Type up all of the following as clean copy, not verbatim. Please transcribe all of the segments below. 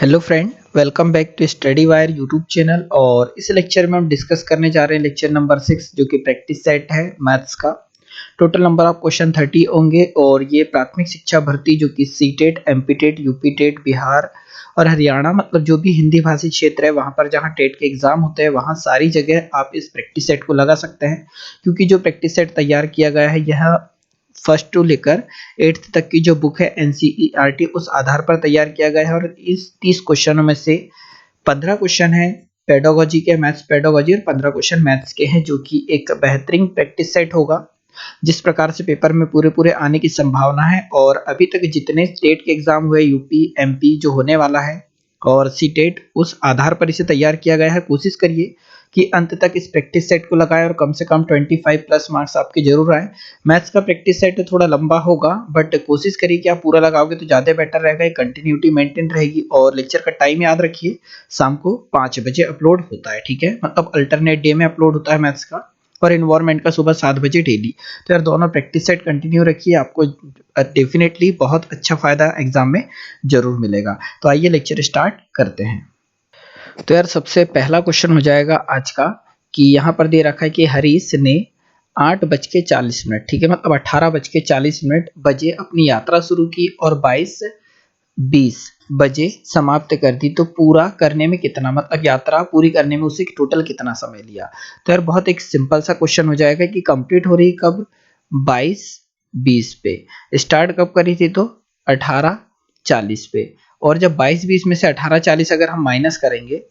Hello friend, welcome back to Study Wire YouTube channel. और इस lecture में हम डिस्कस करने जा रहे हैं लेक्चर नंबर 6 जो कि प्रैक्टिस सेट है मैथ्स का। टोटल नंबर ऑफ क्वेश्चन 30 होंगे और ये प्राथमिक शिक्षा भर्ती जो कि सीटेट, एमपीटेट, यूपीटेट, बिहार और हरियाणा मतलब जो भी हिंदी भाषी क्षेत्र है वहाँ पर जहाँ टेट के एग्जाम होते हैं वहाँ सारी जगह आप इस प्रैक्टिस सेट को लगा सकते हैं। क्योंकि जो प्रैक्टिस सेट तैयार किया गया है यह फर्स्ट टू लेकर 8th तक की जो बुक है एनसीईआरटी उस आधार पर तैयार किया गया है। और इस 30 क्वेश्चनों में से 15 क्वेश्चन है पेडागोजी के, मैथ्स पेडागोजी, और 15 क्वेश्चन मैथ्स के हैं जो कि एक बेहतरीन प्रैक्टिस सेट होगा जिस प्रकार से पेपर में पूरे आने की संभावना है। और अभी तक जितने स्टेट के एग्जाम हुए, यूपी एमपी जो होने वाला है और सीटेट, उस आधार पर इसे तैयार किया गया है। कोशिश करिए कि अंत तक इस प्रैक्टिस सेट को लगाएं और कम से कम 25 प्लस मार्क्स आपके जरूर आए। मैथ्स का प्रैक्टिस सेट थोड़ा लंबा होगा बट कोशिश करिए कि आप पूरा लगाओगे तो ज़्यादा बेटर रहेगा, कंटिन्यूटी मेंटेन रहेगी। और लेक्चर का टाइम याद रखिए, शाम को 5 बजे अपलोड होता है, ठीक है, मतलब अल्टरनेट डे में अपलोड होता है मैथ्स का, और इन्वायरमेंट का सुबह 7 बजे डेली। तो यार दोनों प्रैक्टिस सेट कंटिन्यू रखिए, आपको डेफिनेटली बहुत अच्छा फायदा एग्जाम में जरूर मिलेगा। तो आइए लेक्चर स्टार्ट करते हैं। तो यार सबसे पहला क्वेश्चन हो जाएगा आज का कि यहाँ पर दे रखा है कि हरीश ने 8:40, ठीक है, मतलब 18:40 बजे अपनी यात्रा शुरू की और 22:20 बजे समाप्त कर दी। तो पूरा करने में कितना, मतलब यात्रा पूरी करने में उसे टोटल कितना समय लिया। तो यार बहुत एक सिंपल सा क्वेश्चन हो जाएगा कि कंप्लीट हो रही कब, 22:20 पे। स्टार्ट कब करी थी, तो 18:40 पे। और जब 22:20 में से 18:40 अगर हम माइनस करेंगे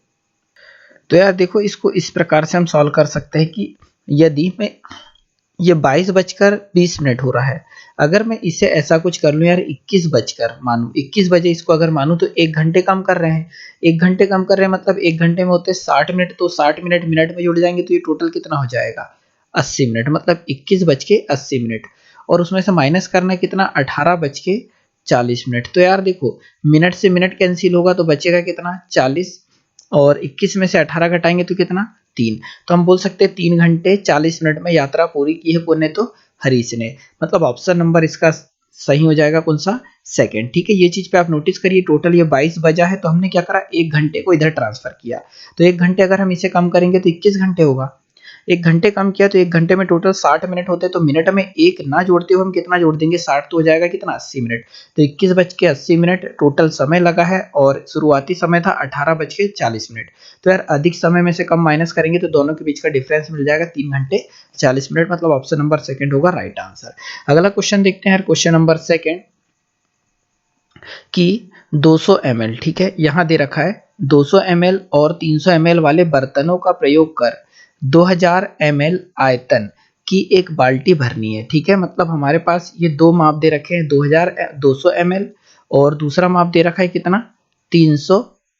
तो यार देखो इसको इस प्रकार से हम सॉल्व कर सकते हैं कि यदि मैं ये 22:20 हो रहा है, अगर मैं इसे ऐसा कुछ कर लूं यार 21 बजकर मानूं, 21 बजे इसको अगर मानूं तो 1 घंटे कम कर रहे हैं। 1 घंटे कम कर रहे हैं मतलब 1 घंटे में होते 60 मिनट, तो 60 मिनट मिनट में जुड़ जाएंगे तो ये टोटल कितना हो जाएगा, 80 मिनट, मतलब 21:80। और उसमें से माइनस करना है कितना, 18:40। तो यार देखो मिनट से मिनट कैंसिल होगा तो बचेगा कितना, 40, और 21 में से 18 घटाएंगे तो कितना, 3। तो हम बोल सकते हैं 3 घंटे 40 मिनट में यात्रा पूरी की है कौन तो हरीश ने, मतलब ऑप्शन नंबर इसका सही हो जाएगा कौन सा, सेकंड, ठीक है। ये चीज पे आप नोटिस करिए, टोटल ये 22 बजा है तो हमने क्या करा, 1 घंटे को इधर ट्रांसफर किया। तो 1 घंटे अगर हम इसे कम करेंगे तो 21 घंटे होगा। 1 घंटे कम किया तो 1 घंटे में टोटल 60 मिनट होते हैं, तो मिनट में 1 ना जोड़ते हुए हम कितना जोड़ देंगे, 60, तो हो जाएगा कितना, 80 मिनट। तो 21:80 टोटल समय लगा है और शुरुआती समय था 18:40। तो यार अधिक समय में से कम माइनस करेंगे तो दोनों के बीच का डिफरेंस मिल जाएगा 3 घंटे 40 मिनट, मतलब ऑप्शन नंबर सेकंड होगा राइट आंसर। अगला क्वेश्चन देखते हैं, क्वेश्चन नंबर सेकंड कि 200 ml, ठीक है, यहां दे रखा है 200 ml और 300 ml वाले बर्तनों का प्रयोग कर 2000 ml आयतन की एक बाल्टी भरनी है, ठीक है। मतलब हमारे पास ये दो माप दे रखे हैं, 200 ml और दूसरा माप दे रखा है कितना, 300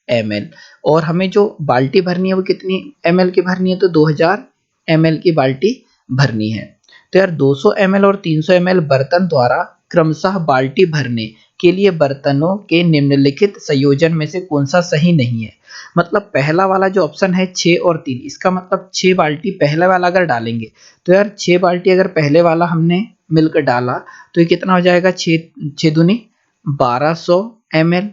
ml। और हमें जो बाल्टी भरनी है वो कितनी ml की भरनी है, तो 2000 ml की बाल्टी भरनी है। तो यार 200 ml और 300 ml बर्तन द्वारा क्रमशः बाल्टी भरने के लिए बर्तनों के निम्नलिखित संयोजन में से कौन सा सही नहीं है। मतलब पहला वाला जो ऑप्शन है 6 और 3, इसका मतलब 6 बाल्टी पहला वाला अगर डालेंगे तो यार 6 बाल्टी अगर पहले वाला हमने मिलकर डाला तो ये कितना हो जाएगा, 6 दूनी 1200 ml।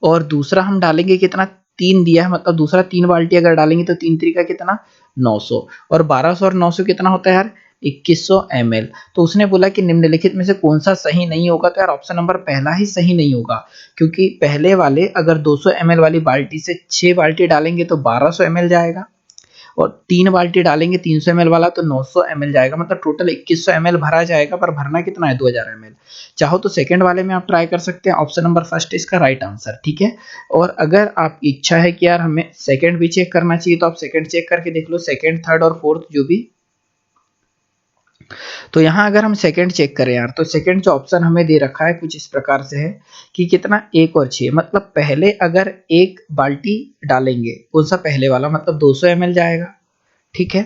और दूसरा हम डालेंगे कितना, 3 दिया है, मतलब दूसरा 3 बाल्टी अगर डालेंगे तो 3 3 का कितना, 900। और 1200 और 900 कितना होता है यार, 2100 ml। तो उसने बोला कि निम्नलिखित में से कौन सा सही नहीं होगा। तो यार ऑप्शन नंबर पहला ही सही नहीं होगा, क्योंकि पहले वाले अगर 200 ml वाली बाल्टी से 6 बाल्टी डालेंगे तो 1200 ml जाएगा, और 3 बाल्टी डालेंगे 300 ml वाला तो 900 ml जाएगा, मतलब टोटल 2100 ml भरा जाएगा। पर भरना कितना है, 2000 ml। चाहो तो सेकंड वाले में आप ट्राई कर सकते हैं, ऑप्शन नंबर फर्स्ट इसका राइट आंसर, ठीक है। और अगर आप इच्छा है कि यार हमें सेकंड भी चेक करना चाहिए तो आप सेकंड चेक करके देख लो, सेकंड, थर्ड और फोर्थ जो भी। तो यहां अगर हम सेकंड चेक करें यार, तो सेकंड जो ऑप्शन हमें दे रखा है कुछ इस प्रकार से है कि कितना, 1 और 6, मतलब पहले अगर 1 बाल्टी डालेंगे कौन सा, पहले वाला, मतलब 200 ml जाएगा, ठीक है।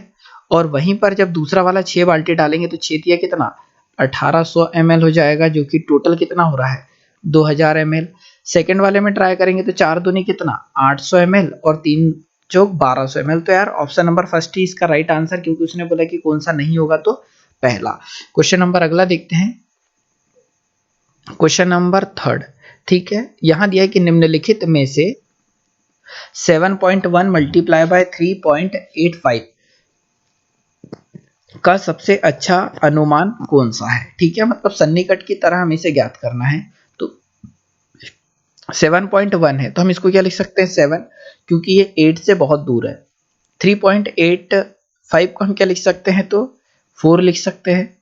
और वहीं पर जब दूसरा वाला 6 बाल्टी डालेंगे तो 6 दिया कितना, 1800 ml हो जाएगा, जो कि टोटल कितना हो रहा है, 2000 ml। सेकंड वाले में ट्राई करेंगे तो 4 दूनी कितना, 800 ml और 3 चौक 1200 ml। तो यार ऑप्शन नंबर फर्स्ट ही इसका राइट आंसर, क्योंकि उसने बोला कि कौन सा नहीं होगा तो पहला। क्वेश्चन नंबर अगला देखते हैं, क्वेश्चन नंबर थर्ड, ठीक है। यहां दिया है कि निम्नलिखित में से 7.1 मल्टीप्लाई बाय 3.85 का सबसे अच्छा अनुमान कौन सा है। ठीक है, मतलब सन्निकट की तरह हमें इसे ज्ञात करना है। तो 7.1 है तो हम इसको क्या लिख सकते हैं 7, क्योंकि ये 8 से बहुत दूर है। 3.85 को हम क्या लिख सकते हैं तो 4 लिख सकते हैं।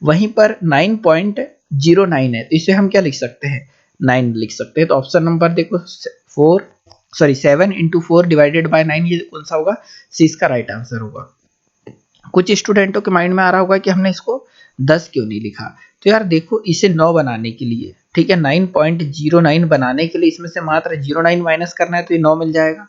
वहीं पर 9.09 है तो इसे हम क्या लिख सकते हैं 9 लिख सकते हैं। तो ऑप्शन नंबर देखो 7 इंटू 4 डिवाइडेड बाय 9, ये कौन सा होगा, सी इसका राइट आंसर होगा। कुछ स्टूडेंटों के माइंड में आ रहा होगा कि हमने इसको 10 क्यों नहीं लिखा। तो यार देखो, इसे 9 बनाने के लिए, ठीक है, 9.09 बनाने के लिए इसमें से मात्र 09 माइनस करना है तो ये 9 मिल जाएगा।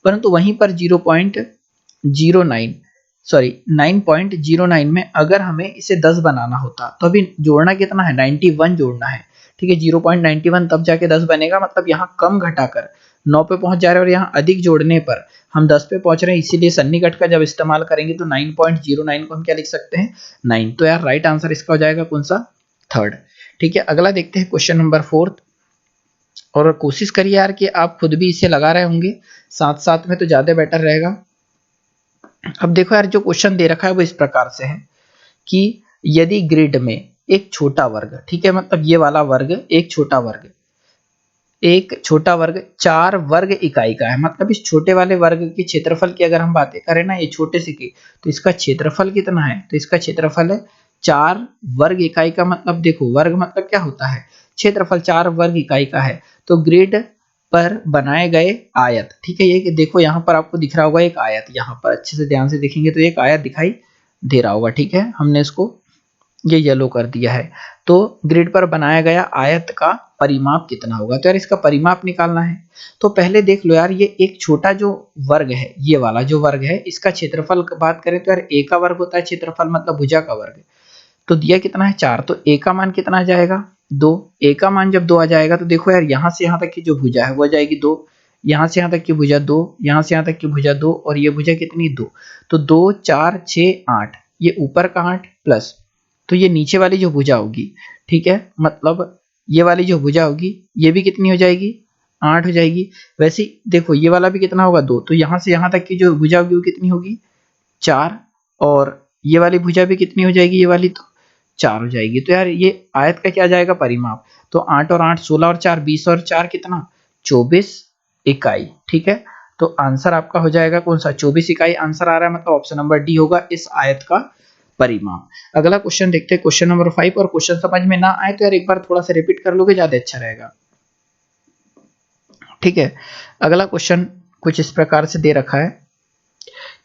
परंतु वहीं पर 9.09 में अगर हमें इसे 10 बनाना होता तो अभी जोड़ना कितना है, 91 जोड़ना है। ठीक है, 0.91 तब जाके 10 बनेगा, मतलब यहाँ कम घटाकर 9 पे पहुंच जा रहे हैं और यहाँ अधिक जोड़ने पर हम 10 पे पहुंच रहे हैं। इसीलिए सन्निकट का जब इस्तेमाल करेंगे तो 9.09 को हम क्या लिख सकते हैं 9। तो यार राइट आंसर इसका हो जाएगा कौन सा, थर्ड। ठीक है, अगला देखते हैं क्वेश्चन नंबर 4। और कोशिश करिए यार कि आप खुद भी इसे लगा रहे होंगे साथ साथ में तो ज्यादा बेटर रहेगा। अब देखो यार, जो क्वेश्चन दे रखा है वो इस प्रकार से है कि यदि ग्रिड में एक छोटा वर्ग, ठीक है, मतलब ये वाला वर्ग एक छोटा वर्ग 4 वर्ग इकाई का है। मतलब इस छोटे वाले वर्ग के क्षेत्रफल की अगर हम बातें करें ना, ये छोटे से की, तो इसका क्षेत्रफल कितना है, तो इसका क्षेत्रफल है 4 वर्ग इकाई का। मतलब देखो, वर्ग मतलब क्या होता है, क्षेत्रफल 4 वर्ग इकाई का है। तो ग्रिड पर बनाए गए आयत, ठीक है, ये देखो यहाँ पर आपको दिख रहा होगा एक आयत, यहाँ पर अच्छे से ध्यान से देखेंगे तो एक आयत दिखाई दे रहा होगा। ठीक है, हमने इसको ये येलो कर दिया है। तो ग्रिड पर बनाया गया आयत का परिमाप कितना होगा। तो यार इसका परिमाप निकालना है। तो पहले देख लो यार, ये एक छोटा जो वर्ग है, ये वाला जो वर्ग है, इसका क्षेत्रफल की बात करें तो यार ए का वर्ग होता है क्षेत्रफल, मतलब भुजा का वर्ग। तो दिया कितना है 4, तो ए का मान कितना आ जाएगा 2। ए का मान जब 2 आ जाएगा तो देखो यार, यहाँ से यहाँ तक की जो भुजा है वो आ जाएगी 2, यहाँ से यहाँ तक की भुजा 2, यहाँ से यहाँ तक की भुजा 2, और ये भुजा कितनी 2। तो 2 4 6 8, ये ऊपर का 8 प्लस, तो ये नीचे वाली जो भुजा होगी, ठीक है, मतलब ये वाली जो भुजा होगी ये भी कितनी हो जाएगी 8 हो जाएगी। वैसे देखो ये वाला भी कितना होगा 2, तो यहाँ से यहाँ तक की जो भुजा होगी वो कितनी होगी 4, और ये वाली भुजा भी कितनी हो जाएगी, ये वाली तो 4 हो जाएगी। तो यार ये आयत का क्या जाएगा परिमाप, तो 8 और 8 16 और 4 20 और 4 कितना 24 इकाई। ठीक है, तो आंसर आपका हो जाएगा कौन सा 24 इकाई आंसर आ रहा है, मतलब ऑप्शन नंबर डी होगा इस आयत का परिमाप। अगला क्वेश्चन देखते हैं, क्वेश्चन नंबर 5। और क्वेश्चन समझ में ना आए तो यार एक बार थोड़ा सा रिपीट कर लोगे ज्यादा अच्छा रहेगा। ठीक है, अगला क्वेश्चन कुछ इस प्रकार से दे रखा है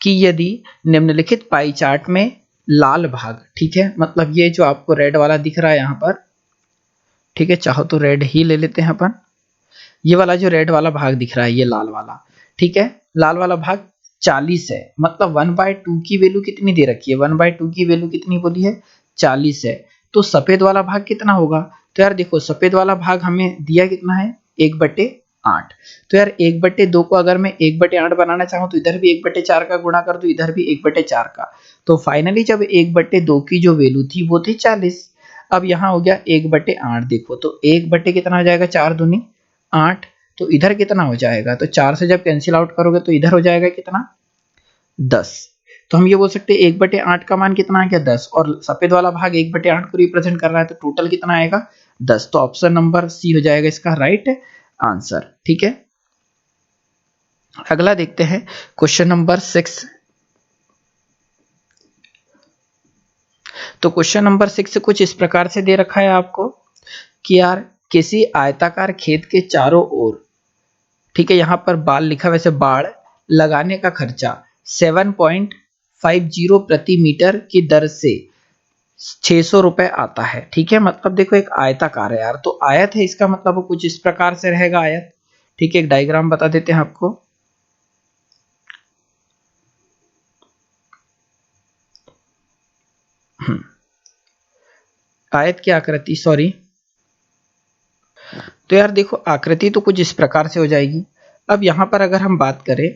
कि यदि निम्नलिखित पाई चार्ट में लाल भाग, ठीक है, मतलब ये जो आपको रेड वाला दिख रहा है यहाँ पर, ठीक है, चाहो तो रेड ही ले लेते हैं अपन, ये वाला जो रेड वाला भाग दिख रहा है ये लाल वाला, ठीक है, लाल वाला भाग 40 है। मतलब 1/2 की वैल्यू कितनी दे रखी है, 1/2 की वैल्यू कितनी बोली है 40 है। तो सफेद वाला भाग कितना होगा, तो यार देखो सफेद वाला भाग हमें दिया कितना है 1/8। तो यार 1/2 को अगर मैं 1/8 बनाना चाहूँ तो इधर भी 1/4 का गुणा कर दूं, इधर भी 1/4 का। तो फाइनली जब 1/2 की जो वैल्यू थी वो थी 40। अब यहाँ हो गया 1/8, देखो तो 1 कितना हो जाएगा 4 दूनी 8, तो इधर कितना हो जाएगा, तो 4 से जब कैंसिल आउट करोगे तो इधर हो जाएगा कितना 10। तो हम ये बोल सकते हैं 1/8 का मान कितना आ गया 10, और सफेद वाला भाग 1/8 को रिप्रेजेंट कर रहा है, तो टोटल कितना आएगा 10। तो ऑप्शन नंबर सी हो जाएगा इसका राइट आंसर। ठीक है, अगला देखते हैं क्वेश्चन नंबर 6। तो क्वेश्चन नंबर 6 कुछ इस प्रकार से दे रखा है आपको कि यार किसी आयताकार खेत के चारों ओर, ठीक है, यहां पर बाल लिखा, वैसे बाड़ लगाने का खर्चा 7.50 प्रति मीटर की दर से 600 रुपए आता है। ठीक है, मतलब देखो एक आयताकार है यार, तो आयत है इसका मतलब वो कुछ इस प्रकार से रहेगा आयत। ठीक है, एक डायग्राम बता देते हैं आपको। आयत की आकृति, सॉरी, तो यार देखो आकृति तो कुछ इस प्रकार से हो जाएगी। अब यहां पर अगर हम बात करें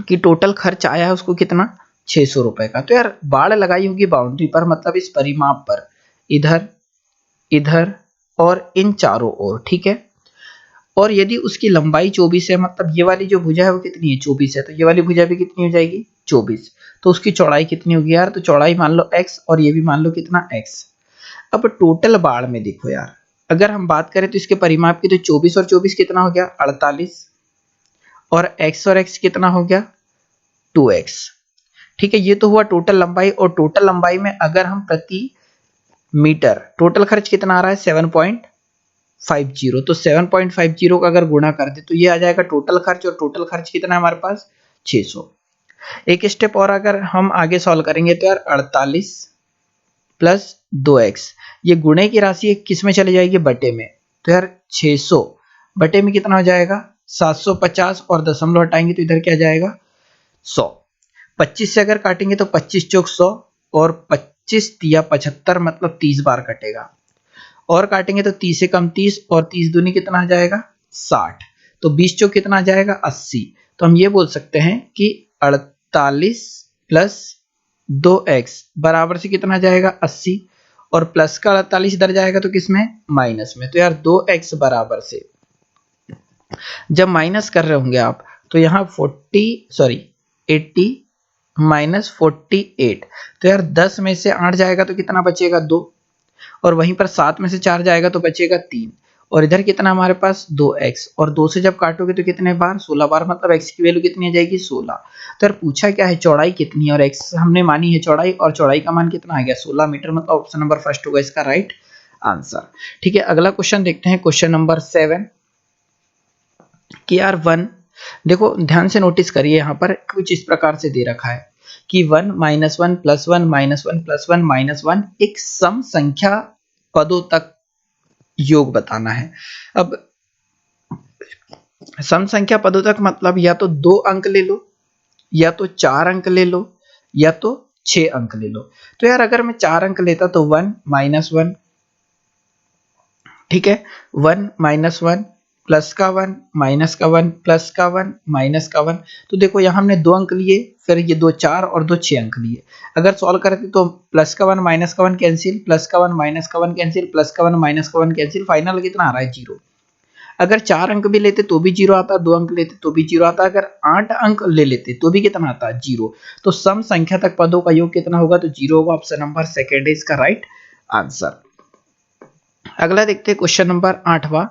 कि टोटल खर्च आया है उसको कितना 600 रुपए का, तो यार बाड़ लगाई होगी बाउंड्री पर, मतलब इस परिमाप पर, इधर इधर और इन चारों ओर। ठीक है, और यदि उसकी लंबाई 24 है, मतलब ये वाली जो भुजा है वो कितनी है 24 है, तो ये वाली भुजा भी कितनी हो जाएगी 24। तो उसकी चौड़ाई कितनी होगी यार, तो चौड़ाई मान लो x और ये भी मान लो कितना x। अब टोटल बाड़ में देखो यार, अगर हम बात करें तो इसके परिमाप की, तो 24 और 24 कितना हो गया 48, और x और x कितना हो गया 2x। ठीक है, ये तो हुआ टोटल लंबाई। और टोटल लंबाई में अगर हम प्रति मीटर टोटल खर्च कितना आ रहा है 7.50, तो 7.50 का अगर गुणा कर दे तो ये आ जाएगा टोटल खर्च, और टोटल खर्च कितना है हमारे पास 600। एक स्टेप और अगर हम आगे सॉल्व करेंगे तो यार 48 प्लस 2x, ये गुणे की राशि किस में चली जाएगी बटे में, तो यार 600 बटे में कितना हो जाएगा 750, और दशमलव हटाएंगे तो इधर क्या जाएगा 100। 25 से अगर काटेंगे तो 25 चौक 100, और 25 तिया 75, मतलब 30 बार कटेगा। और काटेंगे तो 30 से कम 30, और 30 दूनी कितना आ जाएगा 60, तो 20 चौक कितना आ जाएगा 80। तो हम ये बोल सकते हैं कि 48 प्लस 2x बराबर से कितना आ जाएगा 80, और प्लस का 48 इधर जाएगा तो किसमें माइनस में। तो यार 2x बराबर से जब माइनस कर रहे होंगे आप, तो यहाँ 80 माइनस 48, तो यार 10 में से 8 जाएगा तो कितना बचेगा 2, और वहीं पर 7 में से 4 जाएगा तो बचेगा 3, और इधर कितना हमारे पास 2x, और 2 से जब काटोगे तो कितने बार 16 बार, मतलब x की वैल्यू कितनी आ जाएगी 16। तो यार पूछा क्या है चौड़ाई कितनी है, और x हमने मानी है चौड़ाई, और चौड़ाई का मान कितना आ गया 16 मीटर, मतलब ऑप्शन नंबर फर्स्ट होगा इसका राइट आंसर। ठीक है, अगला क्वेश्चन देखते हैं, क्वेश्चन नंबर 7 कि यार 1, देखो ध्यान से नोटिस करिए, यहाँ पर कुछ इस प्रकार से दे रखा है कि 1 minus 1 plus 1 minus 1 plus 1 minus 1 एक सम संख्या पदों तक योग बताना है। अब सम संख्या पदों तक मतलब या तो 2 अंक ले लो, या तो 4 अंक ले लो, या तो 6 अंक ले लो। तो यार अगर मैं 4 अंक लेता तो 1 माइनस 1, ठीक है 1 माइनस 1 प्लस का 1 माइनस का 1 प्लस का 1 माइनस का 1। तो देखो यहाँ हमने 2 अंक लिए, फिर ये 2 4 और 2 6 अंक लिए। अगर सॉल्व करते तो प्लस का 1 माइनस का 1 कैंसिल, प्लस का 1 माइनस का 1 कैंसिल, प्लस का 1 माइनस का 1 कैंसिल, फाइनल कितना आ रहा है 0। अगर 4 अंक भी लेते तो भी 0 आता, 2 अंक लेते तो भी 0 आता, अगर 8 अंक ले लेते तो भी कितना आता 0। तो सम संख्या तक पदों का योग कितना होगा, तो 0 होगा। ऑप्शन नंबर सेकंड है इसका राइट आंसर। अगला देखते हैं क्वेश्चन नंबर 8वां,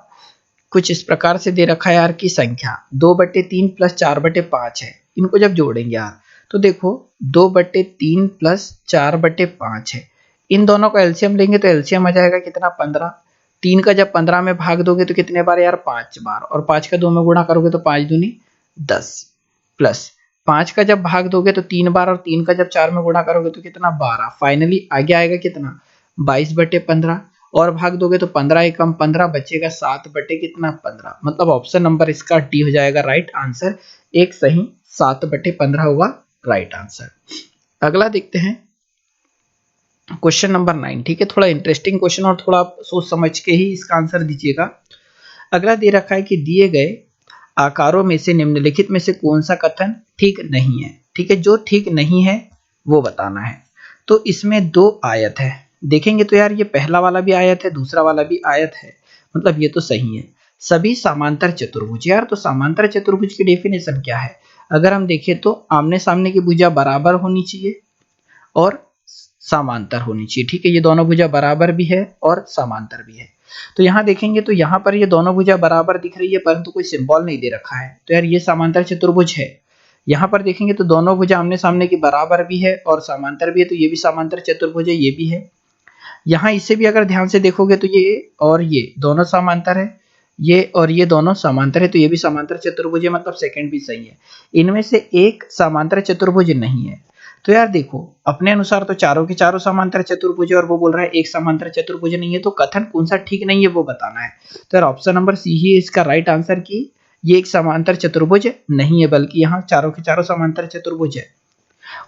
कुछ इस प्रकार से दे रखा है यार की संख्या 2/3 प्लस 4/5 है, इनको जब जोड़ेंगे यार तो देखो 2/3 प्लस 4/5 है, इन दोनों का एलसीएम लेंगे तो एलसीएम आ जाएगा कितना 15। 3 का जब 15 में भाग दोगे तो कितने बार यार 5 बार, और 5 का 2 में गुणा करोगे तो 5 दूनी 10, प्लस 5 का जब भाग दोगे तो 3 बार, और 3 का जब 4 में गुणा करोगे तो कितना 12। फाइनली आगे आएगा कितना 22/15, और भाग दोगे तो 15 एकम 15 बचेगा 7 बटे कितना 15, मतलब ऑप्शन नंबर इसका डी हो जाएगा राइट आंसर। एक सही 7/15 होगा राइट आंसर। अगला देखते हैं क्वेश्चन नंबर 9। ठीक है, थोड़ा इंटरेस्टिंग क्वेश्चन और थोड़ा सोच समझ के ही इसका आंसर दीजिएगा। अगला दे रखा है कि दिए गए आकारों में से निम्नलिखित में से कौन सा कथन ठीक नहीं है। ठीक है, जो ठीक नहीं है वो बताना है। तो इसमें 2 आयत है, देखेंगे तो यार ये पहला वाला भी आयत है, दूसरा वाला भी आयत है, मतलब ये तो सही है। सभी समांतर चतुर्भुज, यार तो समांतर चतुर्भुज की डेफिनेशन क्या है, अगर हम देखें तो आमने सामने की भुजा बराबर होनी चाहिए और समांतर होनी चाहिए। ठीक है, ये दोनों भुजा बराबर भी है और समांतर भी है। तो यहाँ देखेंगे तो यहाँ पर ये दोनों भुजा बराबर दिख रही है, परंतु कोई सिंबल नहीं दे रखा है, तो यार ये समांतर चतुर्भुज है। यहाँ पर देखेंगे तो दोनों भुजा आमने सामने की बराबर भी है और समांतर भी है, तो ये भी समांतर चतुर्भुज है, ये भी है। यहाँ इसे भी अगर ध्यान से देखोगे तो ये और ये दोनों समांतर है, ये और ये दोनों समांतर है, तो ये भी समांतर चतुर्भुज है, मतलब सेकंड भी सही है। इनमें से एक समांतर चतुर्भुज नहीं है। तो यार देखो अपने अनुसार तो चारों के चारों समांतर चतुर्भुज है, और वो बोल रहा है एक समांतर चतुर्भुज नहीं है, तो कथन कौन सा ठीक नहीं है वो बताना है। तो यार ऑप्शन नंबर सी ही है इसका राइट आंसर की ये एक समांतर चतुर्भुज नहीं है, बल्कि यहाँ चारों के चारों समांतर चतुर्भुज है।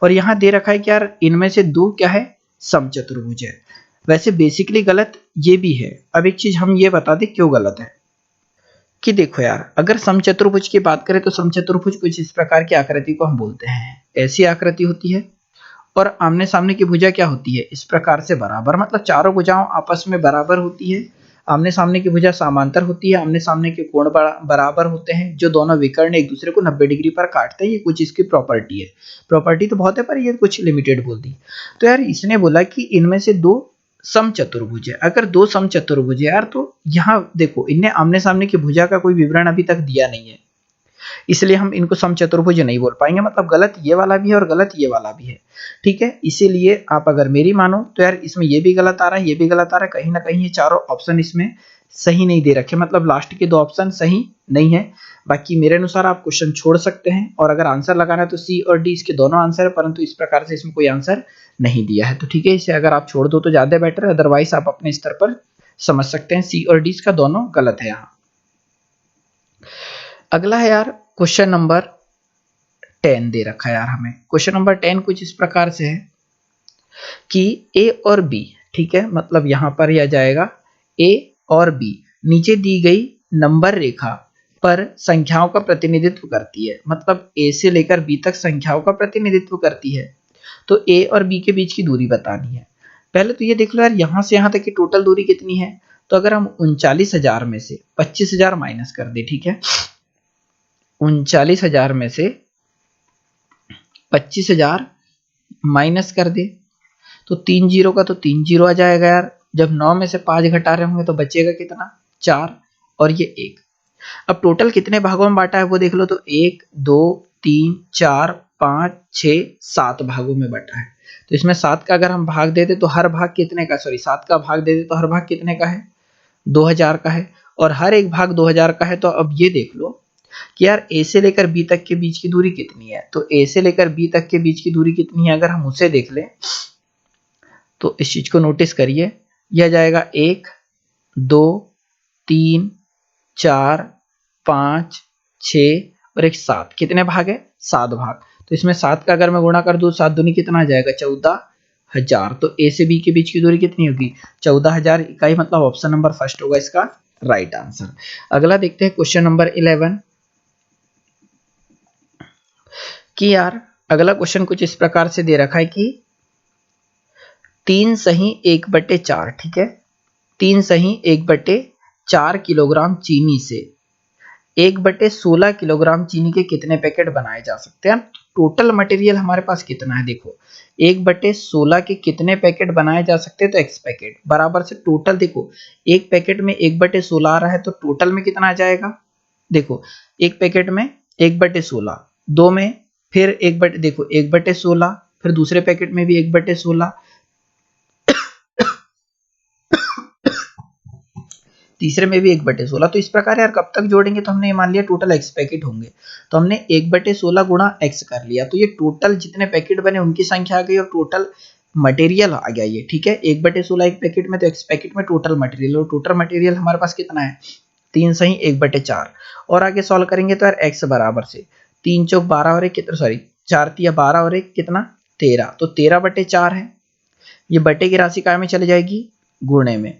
और यहाँ दे रखा है कि यार इनमें से 2 क्या है समचतुर्भुज है। वैसे बेसिकली गलत ये भी है। अब एक चीज हम ये बता दें क्यों गलत है, कि देखो यार अगर समचतुर्भुज की बात करें तो समचतुर्भुज कुछ इस प्रकार की आकृति को हम बोलते हैं, ऐसी आकृति होती है, और आमने सामने की भुजा क्या होती है इस प्रकार से बराबर, मतलब चारों भुजाओं आपस में बराबर होती है। आमने सामने की भुजा समांतर होती है, आमने सामने के कोण बराबर होते हैं, जो दोनों विकर्ण एक दूसरे को 90 डिग्री पर काटते हैं। ये कुछ इसकी प्रॉपर्टी है। प्रॉपर्टी तो बहुत है पर ये कुछ लिमिटेड बोल दी। तो यार इसने बोला कि इनमें से दो समचतुर्भुज है। अगर दो समचतुर्भुज है यार, तो यहाँ देखो इनने आमने सामने की भुजा का कोई विवरण अभी तक दिया नहीं है, इसलिए हम इनको समचतुर्भुज नहीं बोल पाएंगे। मतलब गलत ये वाला भी है और गलत ये वाला भी है, ठीक है। इसीलिए आप अगर मेरी मानो तो यार इसमें ये भी गलत आ रहा है, ये भी गलत आ रहा है, कहीं ना कहीं ये चारों ऑप्शन इसमें सही नहीं दे रखे, मतलब लास्ट के दो ऑप्शन सही नहीं है। बाकी मेरे अनुसार आप क्वेश्चन छोड़ सकते हैं, और अगर आंसर लगाना है तो सी और डी इसके दोनों आंसर है, परंतु इस प्रकार से इसमें कोई आंसर नहीं दिया है। तो ठीक है, इसे अगर आप छोड़ दो तो ज्यादा बेटर है, अदरवाइज आप अपने स्तर पर समझ सकते हैं सी और डी का दोनों गलत है यहाँ। अगला है यार क्वेश्चन नंबर 10 दे रखा है यार हमें। क्वेश्चन नंबर 10 कुछ इस प्रकार से है कि ए और बी, ठीक है, मतलब यहां पर यह जाएगा ए और बी, नीचे दी गई नंबर रेखा पर संख्याओं का प्रतिनिधित्व करती है। मतलब ए से लेकर बी तक संख्याओं का प्रतिनिधित्व करती है। तो ए और बी के बीच की दूरी बतानी है। पहले तो ये देख लो यार, यहां से यहां तक की टोटल दूरी कितनी है। तो अगर हम 39,000 में से 25,000 माइनस कर दे, ठीक है, 39,000 में से 25,000 माइनस कर दे तो 3 जीरो का तो 3 जीरो आ जाएगा यार। जब 9 में से 5 घटा रहे होंगे तो बचेगा कितना, 4 और ये 1। अब टोटल कितने भागों में बांटा है वो देख लो, तो 1 2 3 4 5 6 7 भागों में बांटा है। तो इसमें 7 का अगर हम भाग दे दे तो हर भाग कितने का, सॉरी 7 का भाग दे दे तो हर भाग कितने का है, 2000 का है, और हर एक भाग 2000 का है। तो अब ये देख लो कि यार ए से लेकर बी तक के बीच की दूरी कितनी है। तो ए से लेकर बी तक के बीच की दूरी कितनी है, अगर हम उसे देख लें तो इस चीज को नोटिस करिए, यह जाएगा 1 2 3 4 5 6 और एक 7। कितने भाग है, 7 भाग। तो इसमें 7 का अगर मैं गुणा कर दूं, 7 दूनी कितना आ जाएगा, 14,000। तो ए से बी के बीच की दूरी कितनी होगी, 14,000 इकाई। मतलब ऑप्शन नंबर फर्स्ट होगा इसका राइट आंसर। अगला देखते हैं क्वेश्चन नंबर 11 कि यार अगला क्वेश्चन कुछ इस प्रकार से दे रखा है कि 3 सही 1/4, ठीक है, 3 सही 1/4 किलोग्राम चीनी से 1/16 किलोग्राम चीनी के कितने पैकेट बनाए जा सकते हैं। टोटल मटेरियल हमारे पास कितना है, देखो 1/16 के कितने पैकेट बनाए जा सकते हैं, तो x पैकेट बराबर से टोटल। देखो एक पैकेट में 1/16 आ रहा है, तो टोटल में कितना आ जाएगा, देखो एक पैकेट में 1/16, दो में फिर देखो 1/16, फिर दूसरे पैकेट में भी 1/16, तीसरे में भी 1/16। तो इस प्रकार यार कब तक जोड़ेंगे, तो हमने ये मान लिया टोटल x पैकेट होंगे, तो हमने 1/16 गुणा x कर लिया, तो ये टोटल जितने पैकेट बने उनकी संख्या आ गई और टोटल मटेरियल आ गया ये, ठीक है। 1/16 एक पैकेट में, तो x पैकेट में टोटल मटेरियल, और टोटल मटेरियल हमारे पास कितना है, 3 सही 1/4। और आगे सॉल्व करेंगे तो यार x बराबर से 3 चौक 12 और 1 कितना, सॉरी 4 तिया 12 और 1 कितना 13, तो 13/4 है। ये बटे की राशि काय में चले जाएगी, गुणे में,